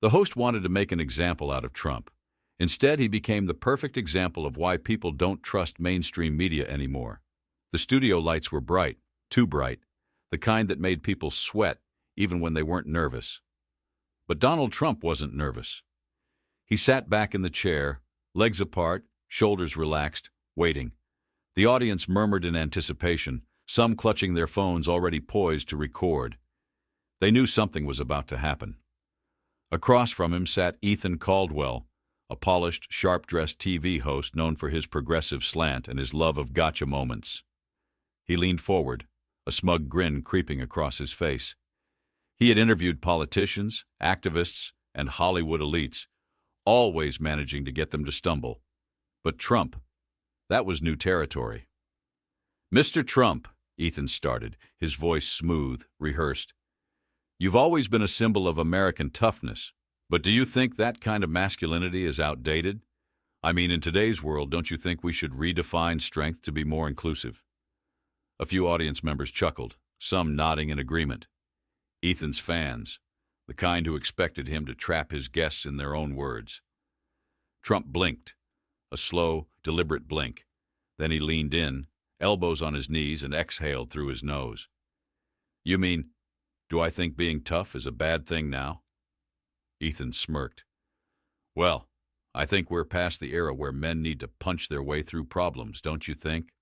The host wanted to make an example out of Trump. Instead, he became the perfect example of why people don't trust mainstream media anymore. The studio lights were bright, too bright, the kind that made people sweat even when they weren't nervous. But Donald Trump wasn't nervous. He sat back in the chair, legs apart, shoulders relaxed, waiting. The audience murmured in anticipation, some clutching their phones already poised to record. They knew something was about to happen. Across from him sat Ethan Caldwell, a polished, sharp-dressed TV host known for his progressive slant and his love of gotcha moments. He leaned forward, a smug grin creeping across his face. He had interviewed politicians, activists, and Hollywood elites, always managing to get them to stumble. But Trump, that was new territory. "Mr. Trump," Ethan started, his voice smooth, rehearsed, "you've always been a symbol of American toughness, but do you think that kind of masculinity is outdated? I mean, in today's world, don't you think we should redefine strength to be more inclusive?" A few audience members chuckled, some nodding in agreement. Ethan's fans, the kind who expected him to trap his guests in their own words. Trump blinked, a slow, deliberate blink. Then he leaned in, elbows on his knees, and exhaled through his nose. "You mean, do I think being tough is a bad thing now?" Ethan smirked. "Well, I think we're past the era where men need to punch their way through problems, don't you think?"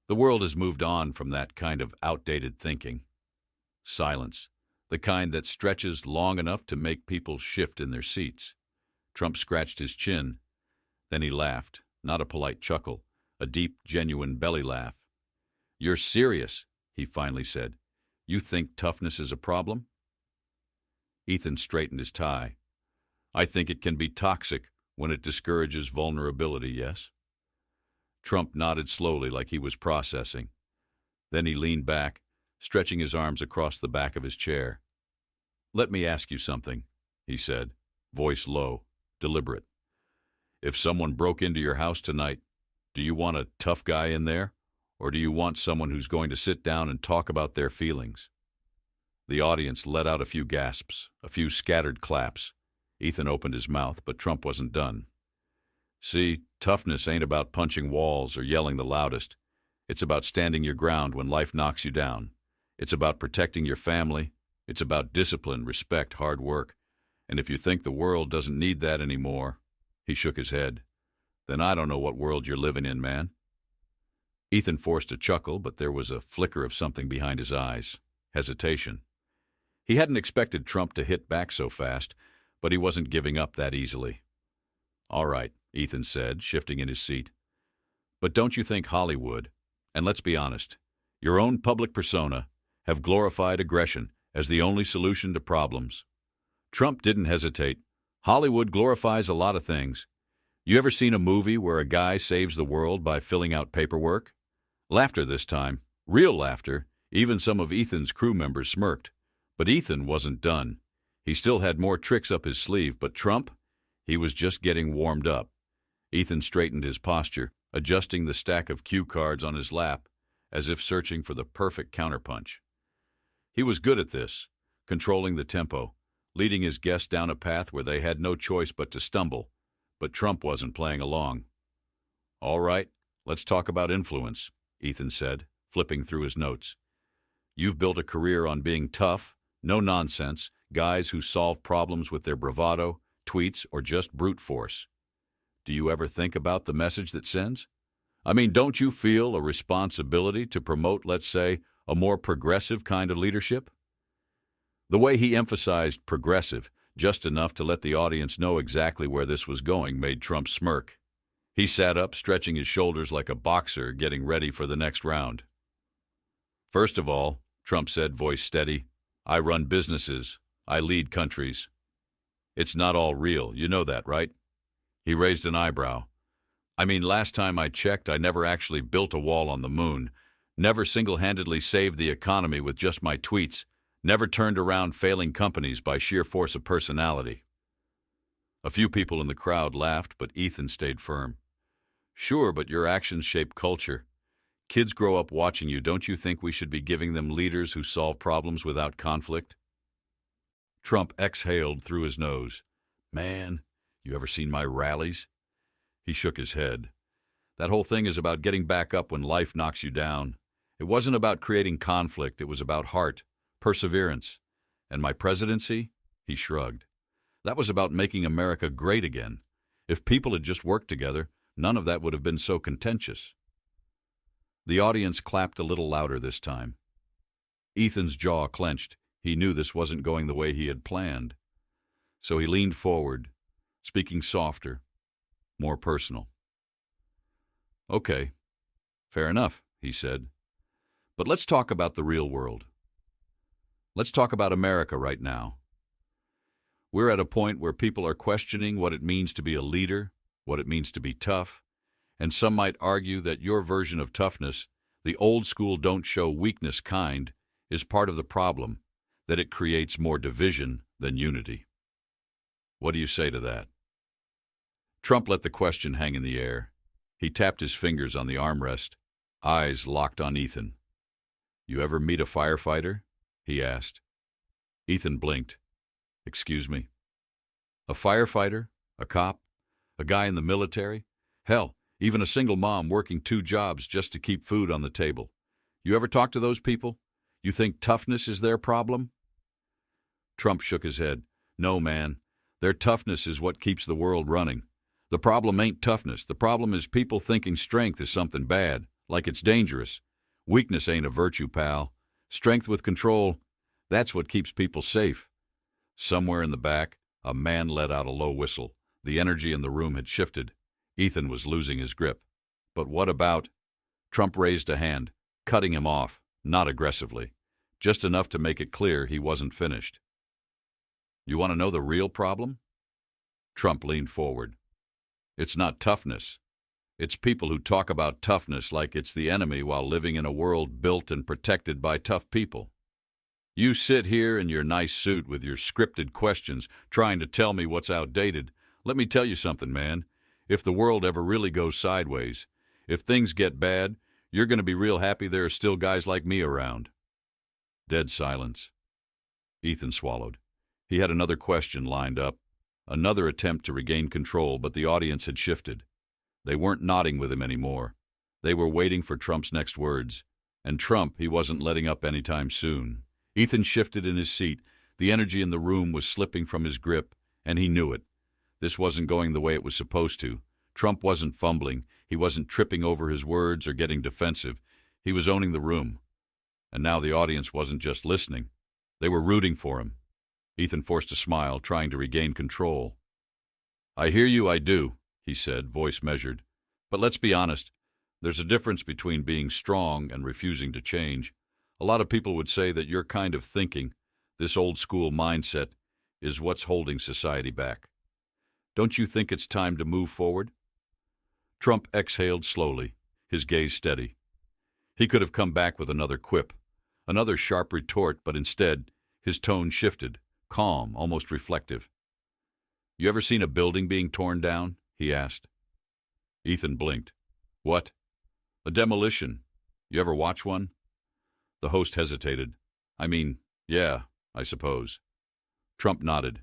The world has moved on from that kind of outdated thinking. Silence, the kind that stretches long enough to make people shift in their seats. Trump scratched his chin. Then he laughed, not a polite chuckle, a deep, genuine belly laugh. "You're serious," he finally said. "You think toughness is a problem?" Ethan straightened his tie. "I think it can be toxic when it discourages vulnerability, yes?" Trump nodded slowly like he was processing. Then he leaned back, stretching his arms across the back of his chair. "Let me ask you something," he said, voice low, deliberate. "If someone broke into your house tonight, do you want a tough guy in there, or do you want someone who's going to sit down and talk about their feelings?" The audience let out a few gasps, a few scattered claps. Ethan opened his mouth, but Trump wasn't done. "See, toughness ain't about punching walls or yelling the loudest. It's about standing your ground when life knocks you down. It's about protecting your family. It's about discipline, respect, hard work. And if you think the world doesn't need that anymore," he shook his head, "then I don't know what world you're living in, man." Ethan forced a chuckle, but there was a flicker of something behind his eyes, hesitation. He hadn't expected Trump to hit back so fast, but he wasn't giving up that easily. "All right," Ethan said, shifting in his seat. "But don't you think Hollywood, and let's be honest, your own public persona, have glorified aggression as the only solution to problems?" Trump didn't hesitate. "Hollywood glorifies a lot of things. You ever seen a movie where a guy saves the world by filling out paperwork?" Laughter this time, real laughter. Even some of Ethan's crew members smirked. But Ethan wasn't done. He still had more tricks up his sleeve, but Trump, he was just getting warmed up. Ethan straightened his posture, adjusting the stack of cue cards on his lap, as if searching for the perfect counterpunch. He was good at this, controlling the tempo, leading his guests down a path where they had no choice but to stumble. But Trump wasn't playing along. "All right, let's talk about influence," Ethan said, flipping through his notes. "You've built a career on being tough, no nonsense, guys who solve problems with their bravado, tweets, or just brute force. Do you ever think about the message that sends? I mean, don't you feel a responsibility to promote, let's say, a more progressive kind of leadership?" The way he emphasized progressive, just enough to let the audience know exactly where this was going, made Trump smirk. He sat up, stretching his shoulders like a boxer getting ready for the next round. "First of all," Trump said, voice steady, "I run businesses. I lead countries. It's not all real. You know that, right?" He raised an eyebrow. "I mean, last time I checked, I never actually built a wall on the moon, never single-handedly saved the economy with just my tweets, never turned around failing companies by sheer force of personality." A few people in the crowd laughed, but Ethan stayed firm. "Sure, but your actions shape culture. Kids grow up watching you. Don't you think we should be giving them leaders who solve problems without conflict?" Trump exhaled through his nose. Man, you ever seen my rallies? He shook his head. That whole thing is about getting back up when life knocks you down. It wasn't about creating conflict, it was about heart, perseverance. And my presidency? He shrugged. That was about making America great again. If people had just worked together, none of that would have been so contentious. The audience clapped a little louder this time. Ethan's jaw clenched. He knew this wasn't going the way he had planned. So he leaned forward, speaking softer, more personal. Okay, fair enough, he said. But let's talk about the real world. Let's talk about America right now. We're at a point where people are questioning what it means to be a leader, what it means to be tough, and some might argue that your version of toughness, the old school don't show weakness kind, is part of the problem, that it creates more division than unity. What do you say to that? Trump let the question hang in the air. He tapped his fingers on the armrest, eyes locked on Ethan. You ever meet a firefighter? He asked. Ethan blinked. Excuse me? A firefighter? A cop? A guy in the military? Hell, even a single mom working 2 jobs just to keep food on the table. You ever talk to those people? You think toughness is their problem? Trump shook his head. No, man. Their toughness is what keeps the world running. The problem ain't toughness. The problem is people thinking strength is something bad, like it's dangerous. Weakness ain't a virtue, pal. Strength with control, that's what keeps people safe. Somewhere in the back, a man let out a low whistle. The energy in the room had shifted. Ethan was losing his grip. But what about? Trump raised a hand, cutting him off, not aggressively, just enough to make it clear he wasn't finished. You want to know the real problem? Trump leaned forward. It's not toughness. It's people who talk about toughness like it's the enemy while living in a world built and protected by tough people. You sit here in your nice suit with your scripted questions trying to tell me what's outdated. Let me tell you something, man. If the world ever really goes sideways, if things get bad, you're going to be real happy there are still guys like me around. Dead silence. Ethan swallowed. He had another question lined up, another attempt to regain control, but the audience had shifted. They weren't nodding with him anymore. They were waiting for Trump's next words. And Trump, he wasn't letting up anytime soon. Ethan shifted in his seat. The energy in the room was slipping from his grip, and he knew it. This wasn't going the way it was supposed to. Trump wasn't fumbling. He wasn't tripping over his words or getting defensive. He was owning the room. And now the audience wasn't just listening. They were rooting for him. Ethan forced a smile, trying to regain control. I hear you, I do, he said, voice measured. But let's be honest. There's a difference between being strong and refusing to change. A lot of people would say that your kind of thinking, this old-school mindset, is what's holding society back. Don't you think it's time to move forward? Trump exhaled slowly, his gaze steady. He could have come back with another quip, another sharp retort, but instead, his tone shifted, calm, almost reflective. You ever seen a building being torn down? He asked. Ethan blinked. What? A demolition. You ever watch one? The host hesitated. I mean, yeah, I suppose. Trump nodded.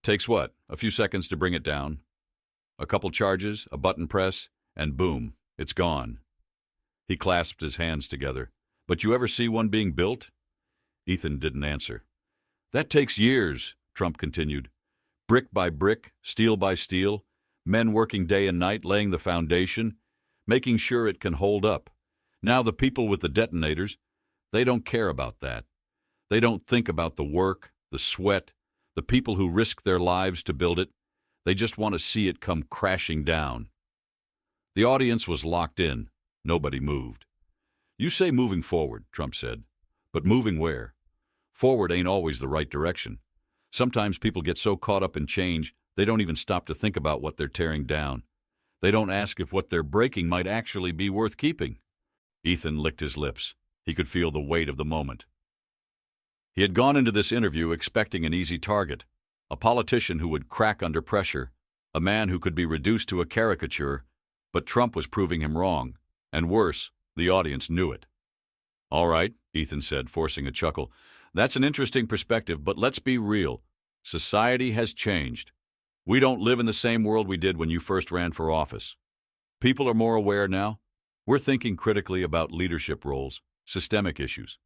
Takes what? A few seconds to bring it down? A couple charges, a button press, and boom, it's gone. He clasped his hands together. But you ever see one being built? Ethan didn't answer. That takes years, Trump continued. Brick by brick, steel by steel, men working day and night laying the foundation, making sure it can hold up. Now the people with the detonators, they don't care about that. They don't think about the work, the sweat, the people who risk their lives to build it. They just want to see it come crashing down. The audience was locked in. Nobody moved. You say moving forward, Trump said. But moving where? Forward ain't always the right direction. Sometimes people get so caught up in change, they don't even stop to think about what they're tearing down. They don't ask if what they're breaking might actually be worth keeping. Ethan licked his lips. He could feel the weight of the moment. He had gone into this interview expecting an easy target, a politician who would crack under pressure, a man who could be reduced to a caricature, but Trump was proving him wrong, and worse, the audience knew it. All right, Ethan said, forcing a chuckle. That's an interesting perspective, but let's be real. Society has changed. We don't live in the same world we did when you first ran for office. People are more aware now. We're thinking critically about leadership roles, systemic issues.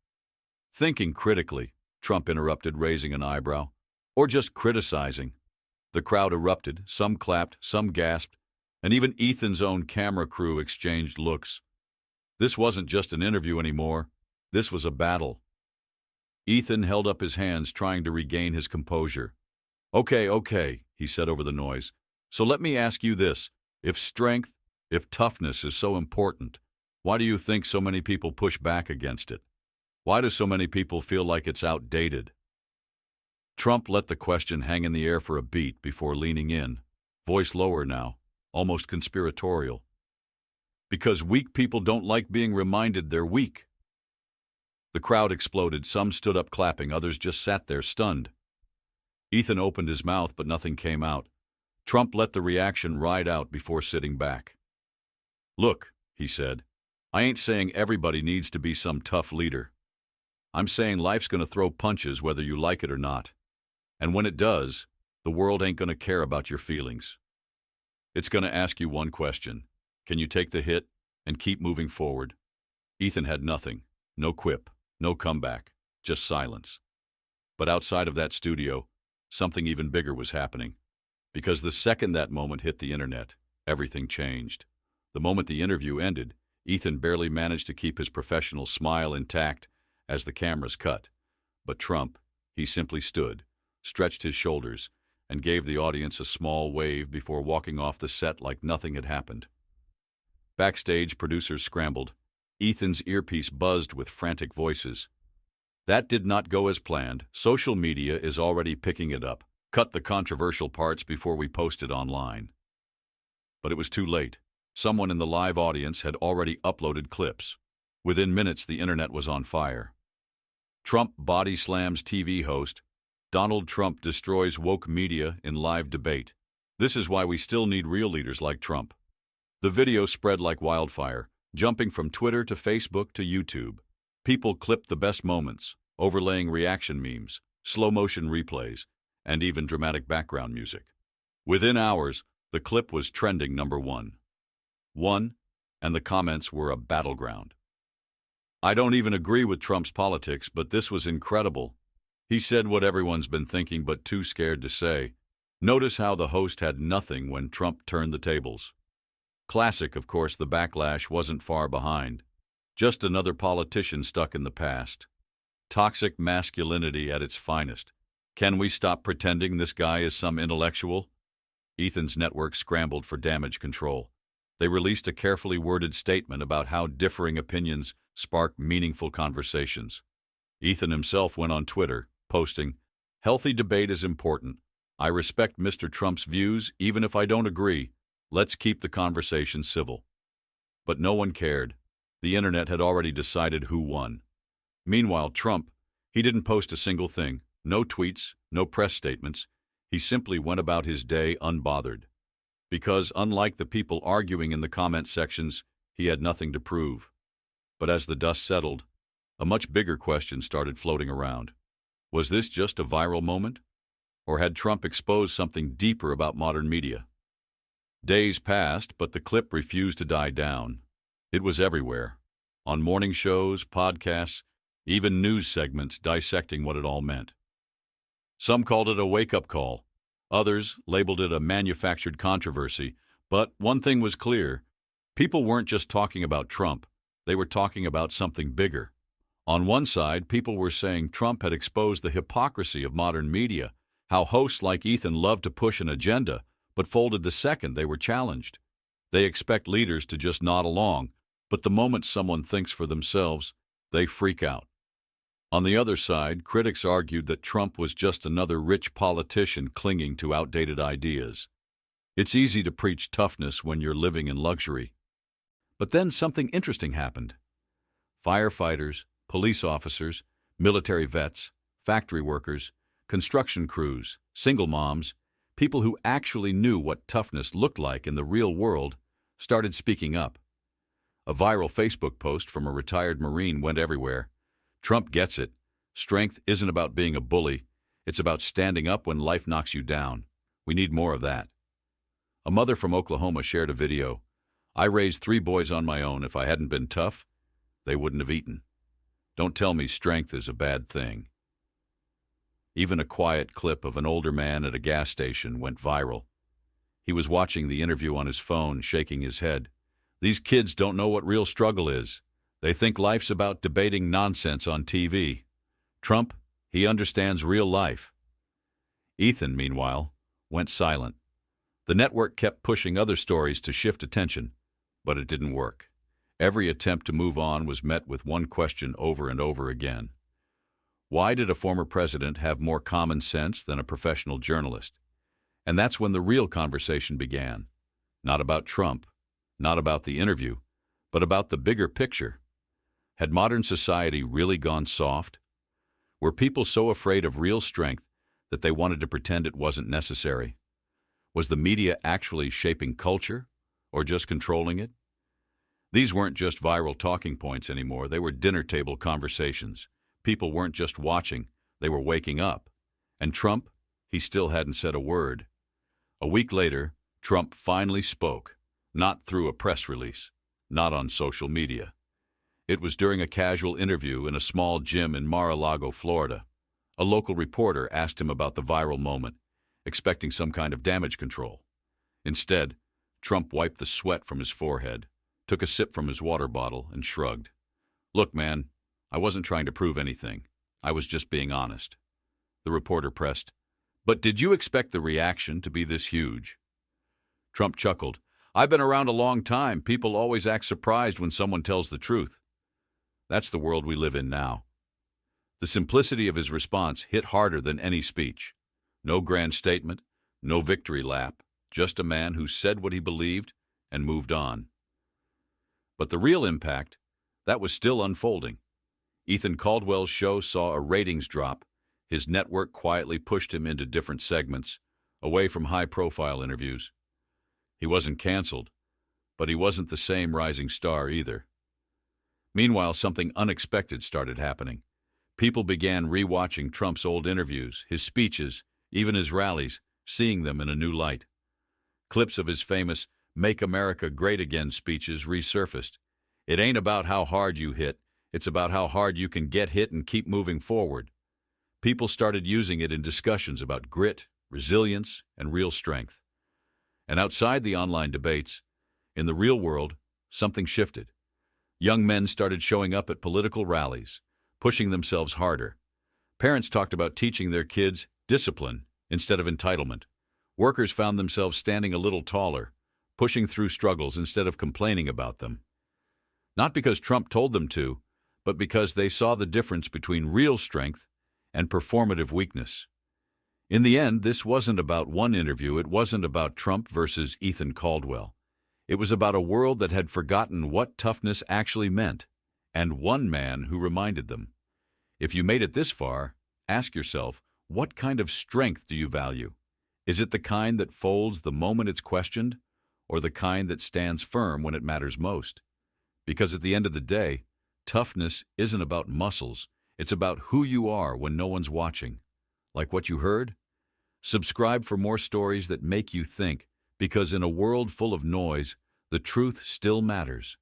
Thinking critically, Trump interrupted, raising an eyebrow. Or just criticizing. The crowd erupted, some clapped, some gasped, and even Ethan's own camera crew exchanged looks. This wasn't just an interview anymore. This was a battle. Ethan held up his hands, trying to regain his composure. Okay, he said over the noise. So let me ask you this. If toughness is so important, why do you think so many people push back against it? Why do so many people feel like it's outdated? Trump let the question hang in the air for a beat before leaning in, voice lower now, almost conspiratorial. Because weak people don't like being reminded they're weak. The crowd exploded. Some stood up clapping, others just sat there stunned. Ethan opened his mouth, but nothing came out. Trump let the reaction ride out before sitting back. Look, he said, I ain't saying everybody needs to be some tough leader. I'm saying life's going to throw punches whether you like it or not. And when it does, the world ain't going to care about your feelings. It's going to ask you one question. Can you take the hit and keep moving forward? Ethan had nothing, no quip, no comeback, just silence. But outside of that studio, something even bigger was happening. Because the second that moment hit the internet, everything changed. The moment the interview ended, Ethan barely managed to keep his professional smile intact as the cameras cut. But Trump, he simply stood, stretched his shoulders, and gave the audience a small wave before walking off the set like nothing had happened. Backstage, producers scrambled. Ethan's earpiece buzzed with frantic voices. That did not go as planned. Social media is already picking it up. Cut the controversial parts before we post it online. But it was too late. Someone in the live audience had already uploaded clips. Within minutes, the internet was on fire. Trump body slams TV host. Donald Trump destroys woke media in live debate. This is why we still need real leaders like Trump. The video spread like wildfire, jumping from Twitter to Facebook to YouTube. People clipped the best moments, overlaying reaction memes, slow-motion replays, and even dramatic background music. Within hours, the clip was trending number one. And the comments were a battleground. I don't even agree with Trump's politics, but this was incredible. He said what everyone's been thinking but too scared to say. Notice how the host had nothing when Trump turned the tables. Classic, of course, the backlash wasn't far behind. Just another politician stuck in the past. Toxic masculinity at its finest. Can we stop pretending this guy is some intellectual? Ethan's network scrambled for damage control. They released a carefully worded statement about how differing opinions spark meaningful conversations. Ethan himself went on Twitter, posting, "Healthy debate is important. I respect Mr. Trump's views, even if I don't agree. Let's keep the conversation civil." But no one cared. The internet had already decided who won. Meanwhile, Trump, he didn't post a single thing. No tweets, no press statements. He simply went about his day unbothered. Because, unlike the people arguing in the comment sections, he had nothing to prove. But as the dust settled, a much bigger question started floating around. Was this just a viral moment? Or had Trump exposed something deeper about modern media? Days passed, but the clip refused to die down. It was everywhere. On morning shows, podcasts, even news segments dissecting what it all meant. Some called it a wake-up call. Others labeled it a manufactured controversy. But one thing was clear. People weren't just talking about Trump. They were talking about something bigger. On one side, people were saying Trump had exposed the hypocrisy of modern media, how hosts like Ethan loved to push an agenda, but folded the second they were challenged. They expect leaders to just nod along, but the moment someone thinks for themselves, they freak out. On the other side, critics argued that Trump was just another rich politician clinging to outdated ideas. It's easy to preach toughness when you're living in luxury. But then something interesting happened. Firefighters, police officers, military vets, factory workers, construction crews, single moms, people who actually knew what toughness looked like in the real world, started speaking up. A viral Facebook post from a retired Marine went everywhere. Trump gets it. Strength isn't about being a bully. It's about standing up when life knocks you down. We need more of that. A mother from Oklahoma shared a video. I raised 3 boys on my own. If I hadn't been tough, they wouldn't have eaten. Don't tell me strength is a bad thing. Even a quiet clip of an older man at a gas station went viral. He was watching the interview on his phone, shaking his head. These kids don't know what real struggle is. They think life's about debating nonsense on TV. Trump, he understands real life. Ethan, meanwhile, went silent. The network kept pushing other stories to shift attention, but it didn't work. Every attempt to move on was met with one question over and over again. Why did a former president have more common sense than a professional journalist? And that's when the real conversation began. Not about Trump, not about the interview, but about the bigger picture. Had modern society really gone soft? Were people so afraid of real strength that they wanted to pretend it wasn't necessary? Was the media actually shaping culture, or just controlling it? These weren't just viral talking points anymore. They were dinner table conversations. People weren't just watching, they were waking up. And Trump, he still hadn't said a word. A week later, Trump finally spoke, not through a press release, not on social media. It was during a casual interview in a small gym in Mar-a-Lago, Florida. A local reporter asked him about the viral moment, expecting some kind of damage control. Instead, Trump wiped the sweat from his forehead, took a sip from his water bottle, and shrugged. Look, man, I wasn't trying to prove anything. I was just being honest. The reporter pressed, but did you expect the reaction to be this huge? Trump chuckled. I've been around a long time. People always act surprised when someone tells the truth. That's the world we live in now. The simplicity of his response hit harder than any speech. No grand statement, no victory lap, just a man who said what he believed and moved on. But the real impact, that was still unfolding. Ethan Caldwell's show saw a ratings drop. His network quietly pushed him into different segments, away from high-profile interviews. He wasn't canceled, but he wasn't the same rising star either. Meanwhile, something unexpected started happening. People began rewatching Trump's old interviews, his speeches, even his rallies, seeing them in a new light. Clips of his famous "Make America Great Again" speeches resurfaced. It ain't about how hard you hit, it's about how hard you can get hit and keep moving forward. People started using it in discussions about grit, resilience, and real strength. And outside the online debates, in the real world, something shifted. Young men started showing up at political rallies, pushing themselves harder. Parents talked about teaching their kids discipline instead of entitlement. Workers found themselves standing a little taller, pushing through struggles instead of complaining about them. Not because Trump told them to, but because they saw the difference between real strength and performative weakness. In the end, this wasn't about one interview. It wasn't about Trump versus Ethan Caldwell. It was about a world that had forgotten what toughness actually meant, and one man who reminded them. If you made it this far, ask yourself, what kind of strength do you value? Is it the kind that folds the moment it's questioned, or the kind that stands firm when it matters most? Because at the end of the day, toughness isn't about muscles. It's about who you are when no one's watching. Like what you heard? Subscribe for more stories that make you think, because in a world full of noise, the truth still matters.